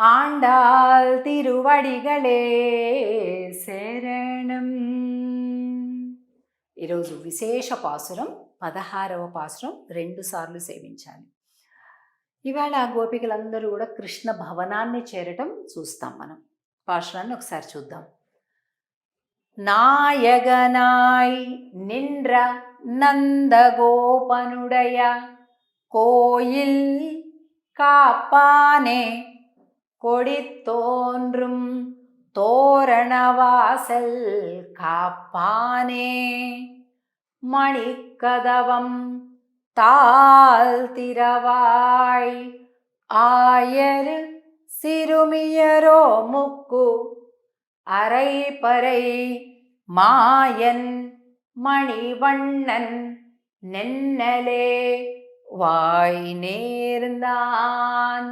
ఆండాల్ తిరువడిగళే శరణం. ఈరోజు విశేష పాసురం 16వ పాసురం 2 సార్లు సేవించాలి. ఇవాళ గోపికలందరూ కూడా కృష్ణ భవనాన్ని చేరటం చూస్తాం మనం. పాసురాన్ని ఒకసారి చూద్దాం. నాయగనాయ్ నిండ్ర నందగోపనుడయ కోయిల్ காப்பானே கொடித்தோன்றும் தோரணவாசல் காப்பானே மணிக்கதவம் தாழ்த்திரவாய் ஆயர் சிறுமியரோ முக்கு அரைப்பறை மாயன் மணிவண்ணன் நென்னலே வாய் நேர்ந்தான்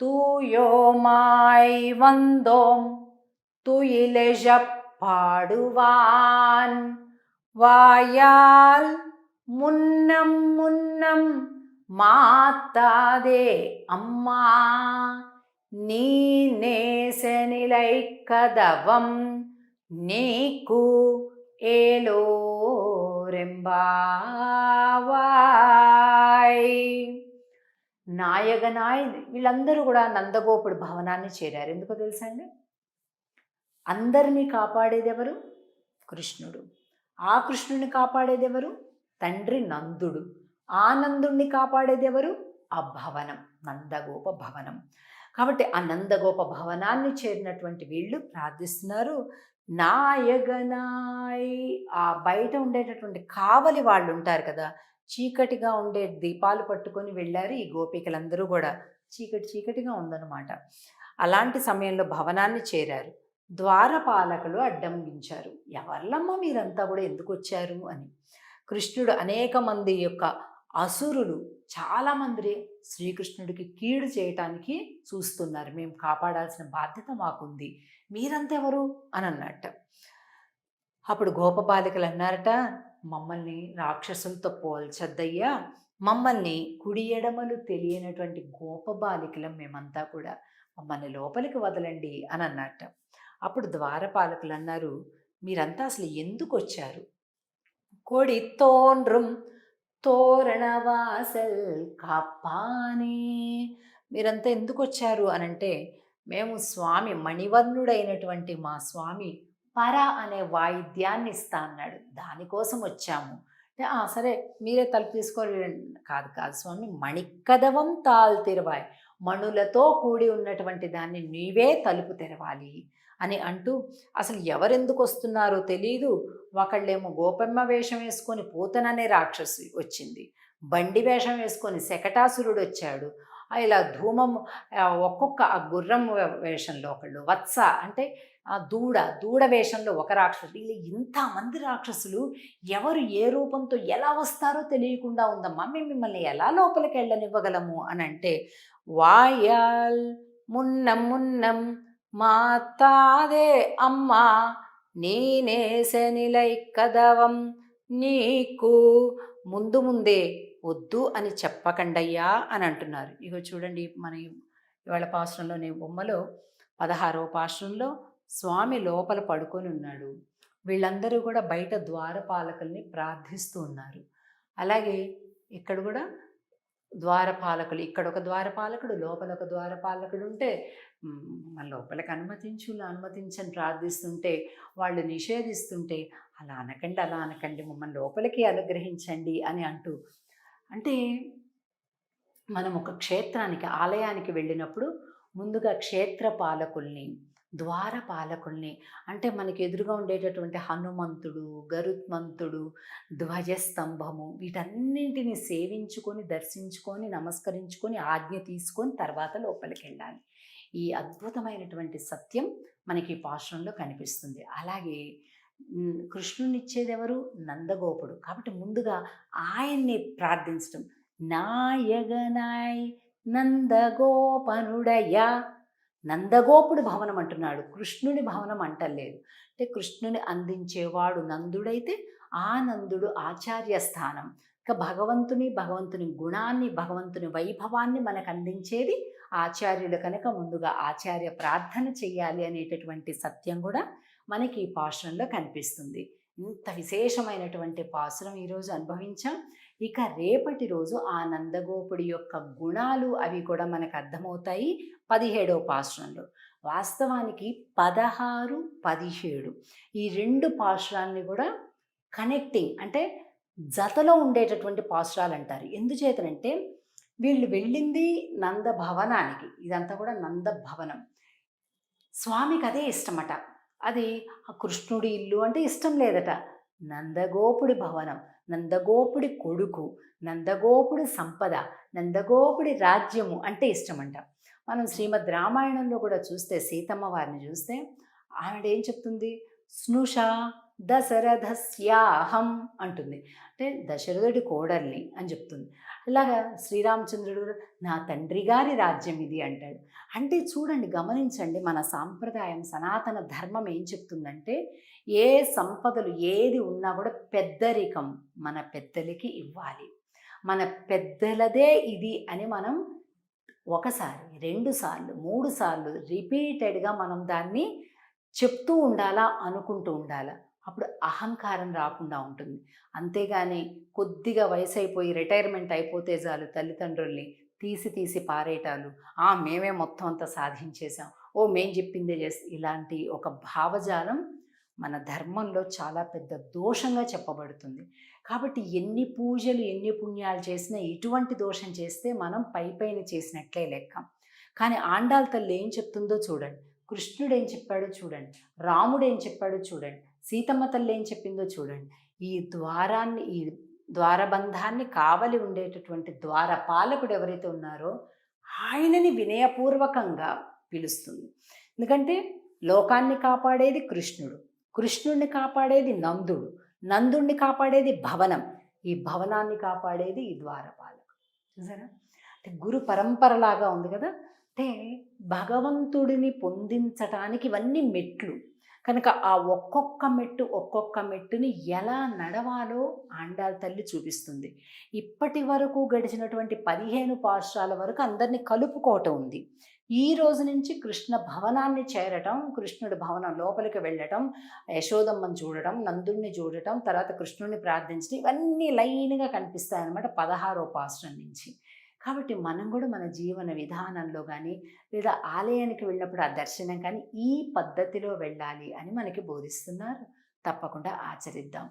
தூயோமாய் வந்தோம் துயிலெழப் பாடுவான் வாயால் முன்னம் முன்னம் மாத்தாதே அம்மா நீ நேசநிலை கதவம் నీకు ఏలోరెంబావాయ్. నాయగనాయ్ వీళ్ళందరూ కూడా నందగోపుడు భవనాన్ని చేరారు. ఎందుకో తెలుసా అండి? అందరినీ కాపాడేది ఎవరు? కృష్ణుడు. ఆ కృష్ణుడిని కాపాడేది ఎవరు? తండ్రి నందుడు. ఆ నందుడిని కాపాడేది ఎవరు? ఆ భవనం, నందగోప భవనం. కాబట్టి ఆ నందగోప భవనాన్ని చేరినటువంటి వీళ్ళు ప్రార్థిస్తున్నారు. నాయగనాయ్, ఆ బయట ఉండేటటువంటి కావలి వాళ్ళు ఉంటారు కదా, చీకటిగా ఉండే దీపాలు పట్టుకొని వెళ్ళారు ఈ గోపికలందరూ కూడా. చీకటిగా ఉందన్నమాట. అలాంటి సమయంలో భవనాన్ని చేరారు. ద్వారపాలకులు అడ్డంగించారు. ఎవర్లమ్మ మీరంతా కూడా ఎందుకు వచ్చారు అని. కృష్ణుడు అనేక మంది యొక్క అసురులు చాలామంది శ్రీకృష్ణుడికి కీడు చేయటానికి చూస్తున్నారు. మేము కాపాడాల్సిన బాధ్యత మాకుంది, మీరంతెవరు అని అన్నట్ట. అప్పుడు గోపబాలికలు అన్నారట, మమ్మల్ని రాక్షసులతో పోల్చద్దయ్యా, మమ్మల్ని కుడి ఎడమలు తెలియనటువంటి గోపబాలికలం మేమంతా కూడా, మమ్మల్ని లోపలికి వదలండి అని అన్నట్ట. అప్పుడు ద్వారపాలకులు అన్నారు, మీరంతా అసలు ఎందుకు వచ్చారు? కొడి తోన్றும் తోరణవాసల్ కాపానే, మీరంతా ఎందుకు వచ్చారు అనంటే, మేము స్వామి మణివర్ణుడైనటువంటి మా స్వామి పర అనే వాయిద్యాన్ని ఇస్తా అన్నాడు, దానికోసం వచ్చాము అంటే. సరే మీరే తలుపు తీసుకోవాలి. కాదు స్వామి, మణికదవం తాల్తిరవాయ్, మణులతో కూడి ఉన్నటువంటి దాన్ని నీవే తలుపు తెరవాలి అని అంటూ, అసలు ఎవరెందుకు వస్తున్నారో తెలీదు. ఒకళ్ళేమో గోపమ్మ వేషం వేసుకొని పూతననే రాక్షసి వచ్చింది, బండి వేషం వేసుకొని శకటాసురుడు వచ్చాడు, ఇలా ధూమం ఒక్కొక్క ఆ గుర్రం వేషంలో ఒకళ్ళు, వత్స అంటే దూడ వేషంలో ఒక రాక్షసుడు, ఇలా ఇంతమంది రాక్షసులు ఎవరు ఏ రూపంతో ఎలా వస్తారో తెలియకుండా ఉందమ్మా, మేము మిమ్మల్ని ఎలా లోపలికి వెళ్ళనివ్వగలము అని అంటే, వాయాల్ మున్నం మున్నం మాతాదే అమ్మా నేనేసనిలై కదవం నీకు, ముందు ముందే వద్దు అని చెప్పకండయ్యా అని అంటున్నారు. ఇగో చూడండి, మన ఇవాళ పాశ్రంలోనే బొమ్మలో 16వ పాశ్రంలో స్వామి లోపల పడుకొని ఉన్నాడు. వీళ్ళందరూ కూడా బయట ద్వారపాలకుల్ని ప్రార్థిస్తూ ఉన్నారు. అలాగే ఇక్కడ కూడా ద్వారపాలకులు, ఇక్కడ ఒక ద్వారపాలకుడు, లోపల ఒక ద్వారపాలకుడు ఉంటే, మన లోపలికి అనుమతించని ప్రార్థిస్తుంటే, వాళ్ళు నిషేధిస్తుంటే, అలా అనకండి మమ్మల్ని లోపలికి అనుగ్రహించండి అని అంటూ. అంటే మనం ఒక క్షేత్రానికి, ఆలయానికి వెళ్ళినప్పుడు ముందుగా క్షేత్రపాలకుల్ని, ద్వారపాలకుల్ని, అంటే మనకి ఎదురుగా ఉండేటటువంటి హనుమంతుడు, గరుత్మంతుడు, ధ్వజస్తంభము, వీటన్నింటిని సేవించుకొని, దర్శించుకొని, నమస్కరించుకొని, ఆజ్ఞ తీసుకొని తర్వాత లోపలికి వెళ్ళాలి. ఈ అద్భుతమైనటువంటి సత్యం మనకి పాశ్రంలో కనిపిస్తుంది. అలాగే కృష్ణుని ఇచ్చేదెవరు? నందగోపుడు. కాబట్టి ముందుగా ఆయన్ని ప్రార్థించడం. నాయగనాయ్ నందగోపనుడయ, నందగోపుడు భవనం అంటున్నాడు, కృష్ణుని భవనం అంటలేదు. అంటే కృష్ణుని అందించేవాడు నందుడైతే ఆ నందుడు ఆచార్య స్థానం. ఇక భగవంతుని గుణాన్ని, భగవంతుని వైభవాన్ని మనకు అందించేది ఆచార్యులు కనుక ముందుగా ఆచార్య ప్రార్థన చెయ్యాలి అనేటటువంటి సత్యం కూడా మనకి ఈ పాశురంలో కనిపిస్తుంది. ఇంత విశేషమైనటువంటి పాశురం ఈరోజు అనుభవించాం. ఇక రేపటి రోజు ఆ నందగోపుడి యొక్క గుణాలు అవి కూడా మనకు అర్థమవుతాయి 17వ పాశురంలో. వాస్తవానికి 16, 17 ఈ 2 పాశురాల్ని కూడా కనెక్టింగ్ అంటే జతలో ఉండేటటువంటి పాశురాలు అంటారు. ఎందుచేతనంటే వీళ్ళు వెళ్ళింది నంద భవనానికి. ఇదంతా కూడా నంద భవనం. స్వామికి అదే ఇష్టమట. అది ఆ కృష్ణుడి ఇల్లు అంటే ఇష్టం లేదట. నందగోపుడి భవనం, నందగోపుడి కొడుకు, నందగోపుడి సంపద, నందగోపుడి రాజ్యము అంటే ఇష్టమంట. మనం శ్రీమద్ రామాయణంలో కూడా చూస్తే సీతమ్మ వారిని చూస్తే ఆవిడ ఏం చెప్తుంది? స్నుషా దశరథస్యాహం అంటుంది. అంటే దశరథుడి కోడల్ని అని చెప్తుంది. అలాగా శ్రీరామచంద్రుడు కూడా నా తండ్రి గారి రాజ్యం ఇది అంటాడు. అంటే చూడండి, గమనించండి, మన సాంప్రదాయం సనాతన ధర్మం ఏం చెప్తుందంటే ఏ సంపదలు ఏది ఉన్నా కూడా పెద్దరికం మన పెద్దలకి ఇవ్వాలి, మన పెద్దలదే ఇది అని మనం ఒకసారి, 2 సార్లు, 3 సార్లు రిపీటెడ్గా మనం దాన్ని చెప్తూ ఉండాలా, అనుకుంటూ ఉండాలా. అప్పుడు అహంకారం రాకుండా ఉంటుంది. అంతేగాని కొద్దిగా వయసు అయిపోయి రిటైర్మెంట్ అయిపోతే చాలు తల్లిదండ్రుల్ని తీసి తీసి పారేయటాలు, మేమే మొత్తం అంతా సాధించేసాం, మేం చెప్పిందే ఇలాంటి ఒక భావజాలం మన ధర్మంలో చాలా పెద్ద దోషంగా చెప్పబడుతుంది. కాబట్టి ఎన్ని పూజలు ఎన్ని పుణ్యాలు చేసినా ఇటువంటి దోషం చేస్తే మనం పైపైన చేసినట్లే లెక్క. కానీ ఆండాళ్ళ తల్లి ఏం చెప్తుందో చూడండి, కృష్ణుడు ఏం చెప్పాడో చూడండి, రాముడు ఏం చెప్పాడో చూడండి, సీతమ్మ తల్లి ఏం చెప్పిందో చూడండి. ఈ ద్వారబంధాన్ని కావలి ఉండేటటువంటి ద్వారపాలకుడు ఎవరైతే ఉన్నారో ఆయనని వినయపూర్వకంగా పిలుస్తుంది. ఎందుకంటే లోకాన్ని కాపాడేది కృష్ణుడు, కృష్ణుడిని కాపాడేది నందుడు, నందుడిని కాపాడేది భవనం, ఈ భవనాన్ని కాపాడేది ఈ ద్వారపాలకుడు. చూసారా? అంటే గురు పరంపరలాగా ఉంది కదా. అంటే భగవంతుడిని పొందించటానికి ఇవన్నీ మెట్లు కనుక ఆ ఒక్కొక్క మెట్టుని ఎలా నడవాలో ఆండాళ్ళ తల్లి చూపిస్తుంది. ఇప్పటి వరకు గడిచినటువంటి 15 పాశురాల వరకు అందరినీ కలుపుకోవటం ఉంది. ఈ రోజు నుంచి కృష్ణ భవనాన్ని చేరటం, కృష్ణుడి భవనం లోపలికి వెళ్ళటం, యశోదమ్మని చూడటం, నందుడిని చూడటం, తర్వాత కృష్ణుడిని ప్రార్థించడం, ఇవన్నీ లైన్గా కనిపిస్తాయి అన్నమాట 16వ పాశురం నుంచి. కాబట్టి మనం కూడా మన జీవన విధానంలో కానీ లేదా ఆలయానికి వెళ్ళినప్పుడు ఆ దర్శనం కానీ ఈ పద్ధతిలో వెళ్ళాలి అని మనకి బోధిస్తున్నారు. తప్పకుండా ఆచరిద్దాం.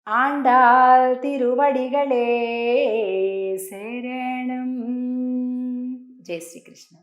ఆండాల్ తిరువడిగళే శరణం. జై శ్రీకృష్ణ.